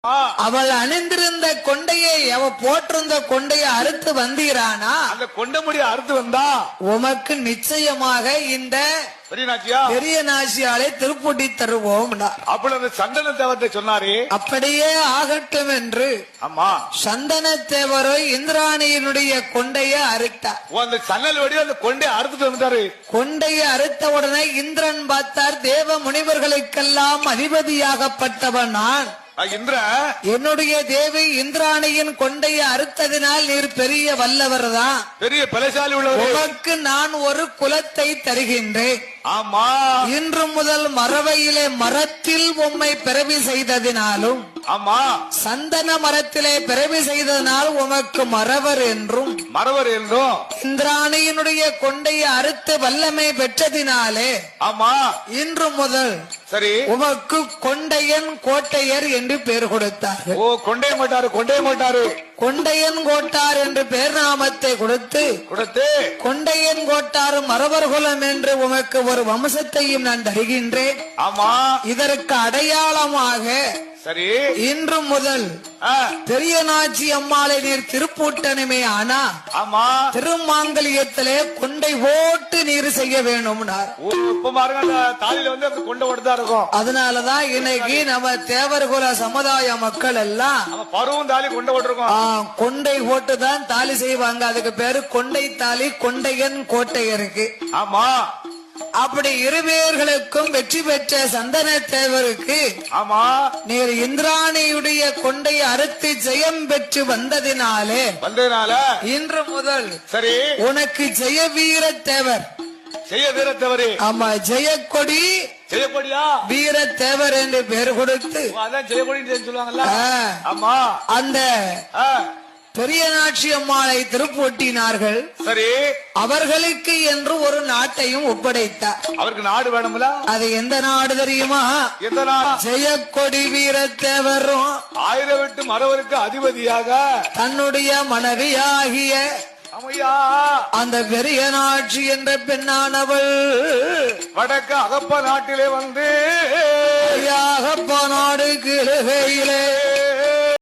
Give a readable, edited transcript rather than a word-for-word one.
அவள் அணிந்திருந்த கொண்டையை அவ போட்டிருந்த கொண்டையை அறுத்து வந்தீரானா? அந்த கொண்ட முடிய அறுத்து வந்தா உமக்கு நிச்சயமாக இந்த பெரிய நாச்சியாலை திருப்பூட்டி தருவோம். அப்படி அந்த சந்தன தேவத்தை சொன்னாரே, அப்படியே ஆகட்டும் என்று ஆமா சந்தன தேவரோ இந்திராணியினுடைய கொண்டையை அறுத்தார். அந்த சன்னல் வடி அந்த கொண்டையை அறுத்துட்டு வந்தாரு. கொண்டையை அறுத்த உடனே இந்திரன் பார்த்தார், தேவ முனிவர்களுக்கெல்லாம் அதிபதியாகப்பட்டவன் நான். என்னுடைய தேவி இந்திராணியின் கொண்டையை அறுத்ததினால் நீர் பெரிய வல்லவர் தான், பெரிய பலசாலி உள்ளவர். உமக்கு நான் ஒரு குலத்தை தருகின்றேன். ஆமா, இன்று முதல் மரவையிலே மரத்தில் உம்மை பிறவி செய்ததினாலும், ஆமா சந்தன மரத்திலே பிறவி செய்ததினால் உமக்கு மறவர் என்றும், இந்திராணியினுடைய கொண்டையை அறுத்து வல்லமை பெற்றதினாலே, ஆமா இன்று முதல் சரி உமக்கு கொண்டையன் கோட்டையர் என்று பெயர் கொடுத்தார். ஓ, கொண்டைய மாட்டாரு கொண்டையன் கோட்டார் என்று பெயர் நாமத்தை கொடுத்து கொண்டையன் கோட்டார் மரவர் குலம் என்று உமக்கு ஒரு வம்சத்தையும் நான் தருகின்றேன். ஆமா, இதற்கு அடையாளமாக சரி இன்று முதல் பெரிய நாச்சி அம்மாளை நீர் திருப்பூட்டணுமே, ஆனா ஆமா திருமாங்கலியத்திலே கொண்டை ஓட்டு நீர் செய்ய வேணும். அதனாலதான் இன்னைக்கு நம்ம தேவர்குல சமுதாய மக்கள் எல்லாம் பருவம் தாலி கொண்டு ஓட்டிருக்கோம். கொண்டை ஓட்டு தான் தாலி செய்வாங்க. அதுக்கு பேரு கொண்டை தாலி, கொண்டையன் கோட்டையருக்கு. ஆமா, அப்படி இருவேர்களுக்கும் வெற்றி பெற்ற சந்தன தேவருக்கு, ஆமா நீர் இந்திராணியுடைய கொண்டை அறுத்து ஜெயம் பெற்று வந்ததினாலே இன்று முதல் சரி உனக்கு ஜெய வீர தேவர், ஆமா ஜெயக்கொடி வீர தேவர் என்று பெயர் கொடுத்து அந்த பெரிய நாச்சி அம்மாளை திருப்பூட்டினார்கள். சரி, அவர்களுக்கு என்று ஒரு நாட்டையும் ஒப்படைத்தார். அவருக்கு நாடு வேணும்ல, அது எந்த நாடு தெரியுமா? எந்த நாடு? ஜெயக்கொடி வீரத்தேவரும் 1008 மரவருக்கு அதிபதியாக தன்னுடைய மனைவியாகிய அந்த பெரிய நாட்சி என்ற பெண்ணானவள் வடக்கு அகப்ப நாட்டிலே வந்து அகப்ப நாடு கிழகையிலே